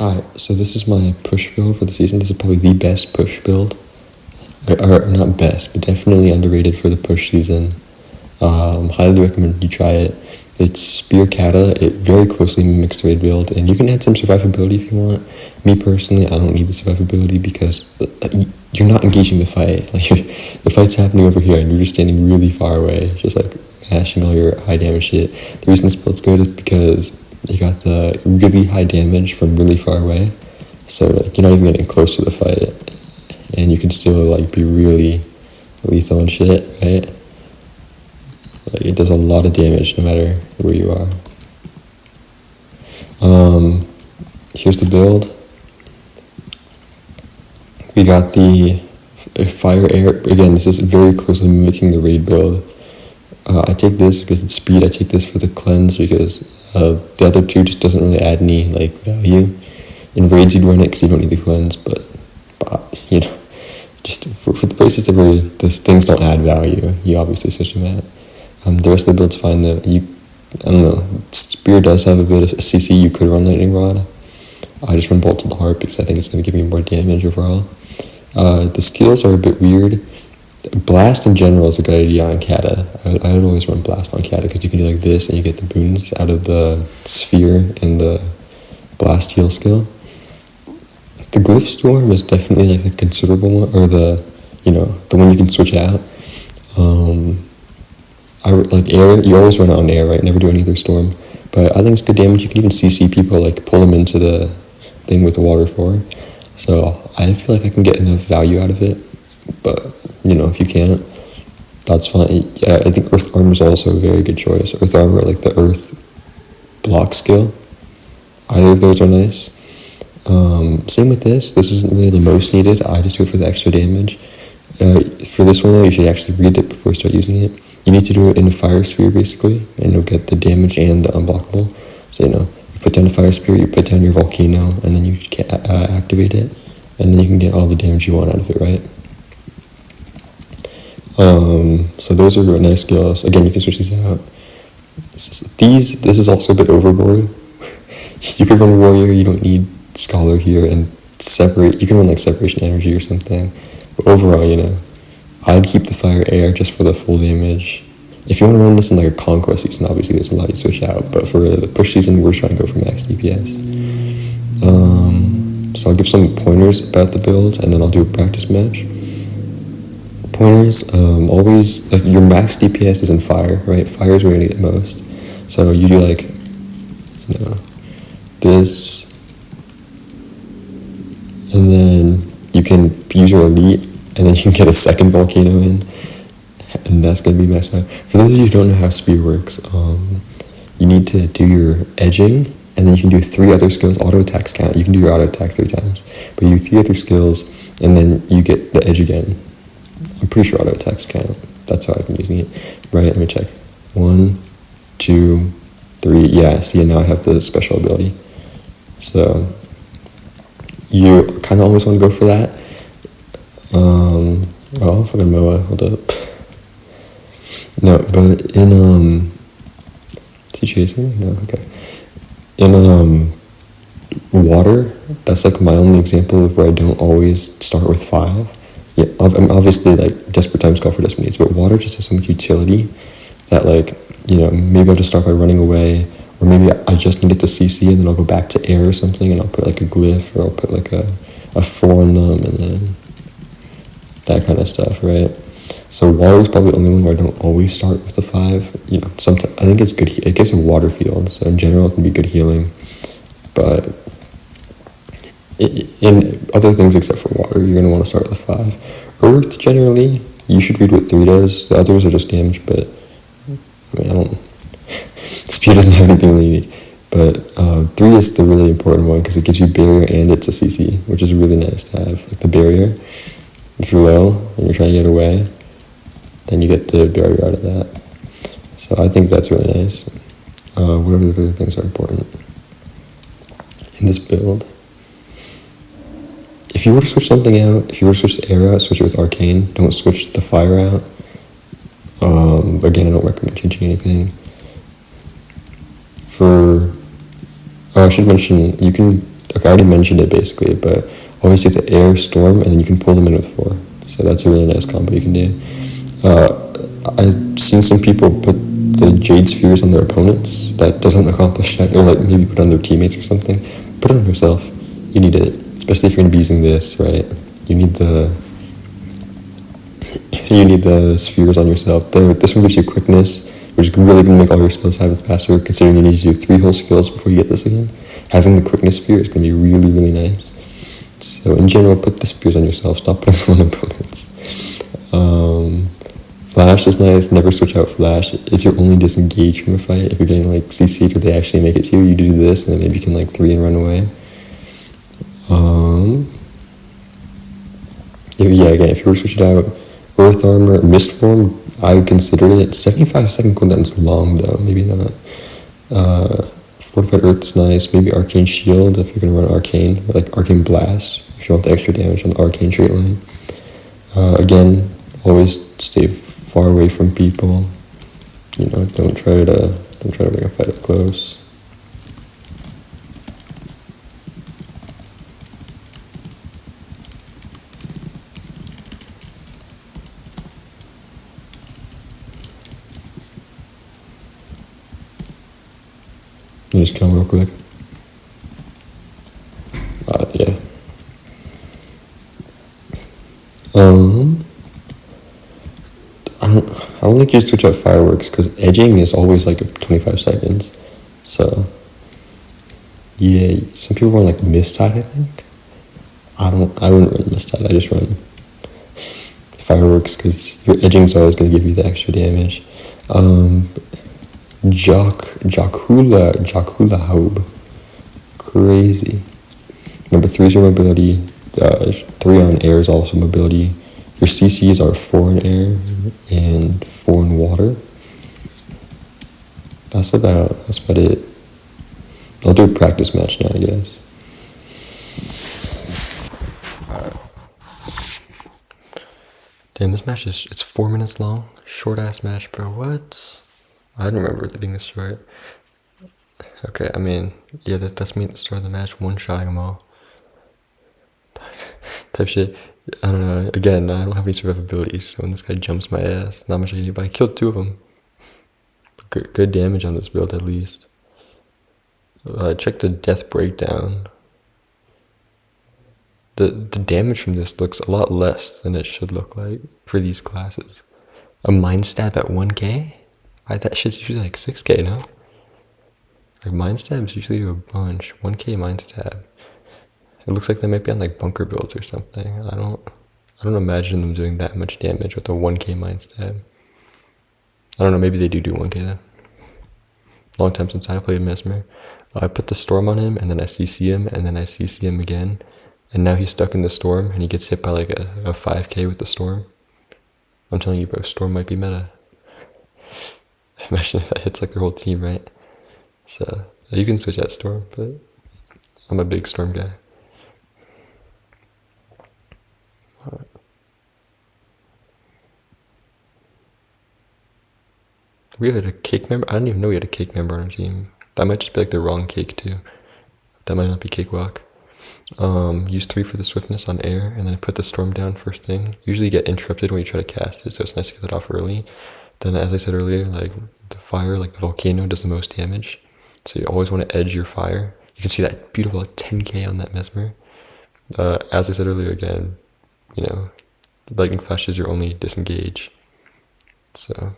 Alright, so this is my push build for the season. This is probably the best push build. Or not best, but definitely underrated for the push season. Highly recommend you try it. It's Spear Kata. It very closely mimics the raid build, and you can add some survivability if you want. Me personally, I don't need the survivability because you're not engaging the fight. Like the fight's happening over here, and you're just standing really far away, just like mashing all your high damage shit. The reason this build's good is because you got the really high damage from really far away, so like, you're not even getting close to the fight, and you can still like be really lethal and shit, right? Like, it does a lot of damage no matter where you are. Here's the build. We got the fire air. Again, this is very closely mimicking the raid build. I take this because it's speed. I take this for the cleanse because the other two just doesn't really add any like value. In raids you'd run it because you don't need the cleanse, but you know, just for the places that where those things don't add value, you obviously switch them out. The rest of the build's fine though. I don't know, Spear does have a bit of CC. You could run Lightning Rod. I just run Bolt to the Heart because I think it's going to give me more damage overall. The skills are a bit weird. Blast in general is a good idea on Kata. I would always run Blast on Kata because you can do like this and you get the boons out of the Sphere and the Blast heal skill. The Glyph Storm is definitely like a considerable one, or the one you can switch out. I like air. You always run it on air, right? Never do any other storm. But I think it's good damage. You can even CC people, like pull them into the thing with the water for. So I feel like I can get enough value out of it. But if you can't, that's fine. Yeah, I think Earth Armor is also a very good choice. Earth Armor, like the Earth block skill. Either of those are nice. Same with this. This isn't really the most needed. I just go for the extra damage. For this one though, you should actually read it before you start using it. You need to do it in a fire sphere basically, and you'll get the damage and the unblockable. So you put down a fire sphere, you put down your volcano, and then you can activate it, and then you can get all the damage you want out of it, right? So those are nice skills. Again, you can switch these out. This is also a bit overboard. You can run Warrior, you don't need Scholar here, and separate. You can run like Separation Energy or something. But overall, I'd keep the Fire Air just for the full damage. If you want to run this in like a Conquest season, obviously there's a lot you switch out. But for the push season, we're trying to go for max DPS. So I'll give some pointers about the build, and then I'll do a practice match. Pointers, always, like, your max DPS is in fire, right? Fire is where you're gonna get most. So you do like, this, and then you can use your elite, and then you can get a second volcano in, and that's gonna be max fire. For those of you who don't know how Spear works, you need to do your edging, and then you can do 3 other skills. Auto attacks count. You can do your auto attack 3 times, but you do 3 other skills, and then you get the edge again. I'm pretty sure auto attacks count. That's how I've been using it. Right, let me check. 1, 2, 3. Yeah, see, now I have the special ability. So you kind of always want to go for that. Oh, fucking Moa, hold up. No, but in, is he chasing me? No, okay. In, water, that's like my only example of where I don't always start with 5. Yeah, I'm obviously like desperate times call for desperate needs, but water just has so much utility that like, maybe I'll just start by running away, or maybe I just need it to CC and then I'll go back to air or something and I'll put like a glyph, or I'll put like a 4 on them, and then that kind of stuff, right? So water is probably the only one where I don't always start with the 5. Sometimes I think it's good. It gives a water field, so in general it can be good healing, but in other things except for water, you're going to want to start with the 5. Earth, generally, you should read what 3 does. The others are just damage, but Spear doesn't have anything really unique. But 3 is the really important one because it gives you barrier and it's a CC, which is really nice to have. Like the barrier, if you're low and you're trying to get away, then you get the barrier out of that. So I think that's really nice. What other things are important in this build? If you were to switch something out, if you were to switch the air out, switch it with Arcane. Don't switch the fire out. Again, I don't recommend changing anything. I should mention, okay, I already mentioned it basically, but always take the air storm and then you can pull them in with 4. So that's a really nice combo you can do. I've seen some people put the Jade Spheres on their opponents. That doesn't accomplish that, or like maybe put it on their teammates or something. Put it on yourself. You need it, especially if you're gonna be using this, right? You need the spheres on yourself. This one gives you quickness, which is really gonna make all your skills happen faster. Considering you need to do 3 whole skills before you get this again, having the quickness sphere is gonna be really, really nice. So in general, put the spears on yourself. Stop putting them on opponents. Flash is nice. Never switch out Flash. It's your only disengage from a fight. If you're getting like CC'd or they actually make it to you, you do this, and then maybe you can like 3 and run away. Again, if you were to switch it out, Earth Armor, Mist Form, I would consider it. 75-second cooldown's long though. Maybe not. Fortified Earth's nice. Maybe Arcane Shield if you're gonna run Arcane, or like Arcane Blast if you want the extra damage on the Arcane trait line. Again, always stay far away from people. You know, don't try to bring a fight up close. You just kill him real quick. Yeah. I don't think you switch out fireworks because edging is always like 25 seconds. So yeah, some people run like mist tide, I think. I wouldn't run mist tide. I just run fireworks because your edging is always going to give you the extra damage. Jacula Haub. Crazy. Number 3 is your mobility. 3 on air is also mobility. Your CCs are 4 in air and 4 in water. That's about it. I'll do a practice match now, I guess. Damn, this match it's 4 minutes long. Short ass match, bro. What? I don't remember it being this short. Okay, I mean, yeah, that's me at the start of the match, one-shotting them all. Type shit. I don't know. Again, I don't have any survivability, so when this guy jumps my ass, not much I can do, but I killed 2 of them. Good damage on this build, at least. Check the death breakdown. The damage from this looks a lot less than it should look like for these classes. A mind stab at 1k? That shit's usually like 6k, no? Like mind stabs usually do a bunch. 1k mind stab. It looks like they might be on like bunker builds or something. I don't imagine them doing that much damage with a 1k mind stab. I don't know, maybe they do 1k then. Long time since I played Mesmer. I put the storm on him and then I CC him and then I CC him again. And now he's stuck in the storm and he gets hit by like a 5k with the storm. I'm telling you, bro, storm might be meta. Imagine if that hits like their whole team, right? So you can switch out storm, but I'm a big storm guy. Alright. We had a cake member? I didn't even know we had a cake member on our team. That might just be like the wrong cake too. That might not be cakewalk. Use 3 for the swiftness on air, and then I put the storm down first thing. Usually you get interrupted when you try to cast it, so it's nice to get that off early. Then, as I said earlier, like the fire, like the volcano, does the most damage. So you always want to edge your fire. You can see that beautiful 10k on that Mesmer. As I said earlier, again, you know, lightning flash is your only disengage. So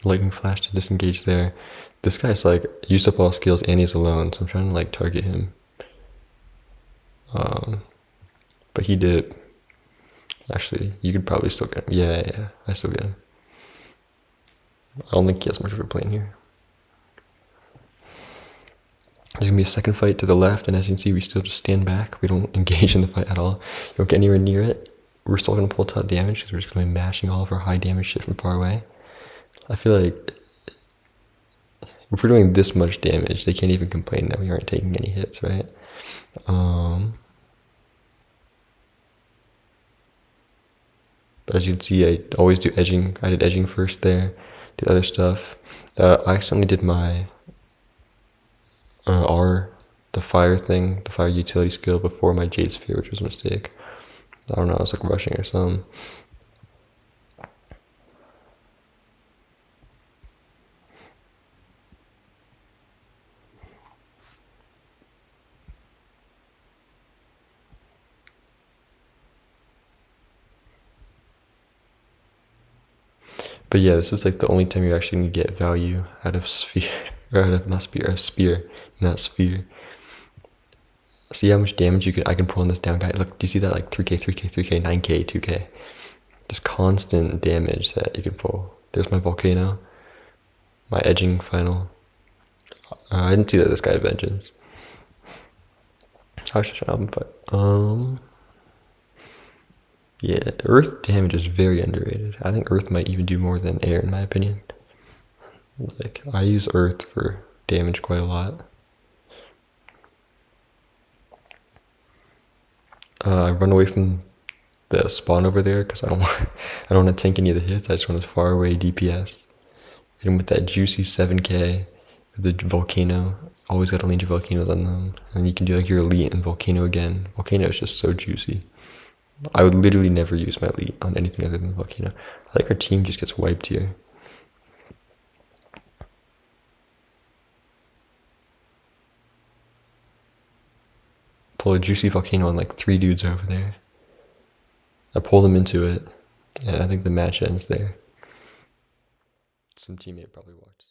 lightning flash to disengage there. This guy's like used up all skills and he's alone, so I'm trying to like target him. But he did. Actually, you could probably still get him. Yeah, I still get him. I don't think he has much of a plane here. There's gonna be a second fight to the left, and as you can see, we still just stand back. We don't engage in the fight at all. You don't get anywhere near it. We're still gonna pull top damage because we're just gonna be mashing all of our high damage shit from far away. I feel like if we're doing this much damage, they can't even complain that we aren't taking any hits, right? But as you can see, I always do edging. I did edging first there, do other stuff. I accidentally did my R the fire thing, the fire utility skill before my Jade Sphere, which was a mistake. I don't know, I was like rushing or something. But yeah, this is like the only time you're actually gonna get value out of sphere, or out of not spear, or spear, not sphere. See how much damage I can pull on this down guy. Look, do you see that? Like 3k, 3k, 3k, 9k, 2k. Just constant damage that you can pull. There's my volcano, my edging final. I didn't see that this guy had vengeance. I should try album fight. Yeah, earth damage is very underrated. I think earth might even do more than air in my opinion. Like, I use earth for damage quite a lot. I run away from the spawn over there because I don't want to tank any of the hits. I just want a far away DPS. And with that juicy 7k, the volcano, always got to land your volcanoes on them. And you can do like your elite and volcano again. Volcano is just so juicy. I would literally never use my elite on anything other than volcano. I like our team just gets wiped here. Pull a juicy volcano on like 3 dudes over there. I pull them into it, and I think the match ends there. Some teammate probably walked.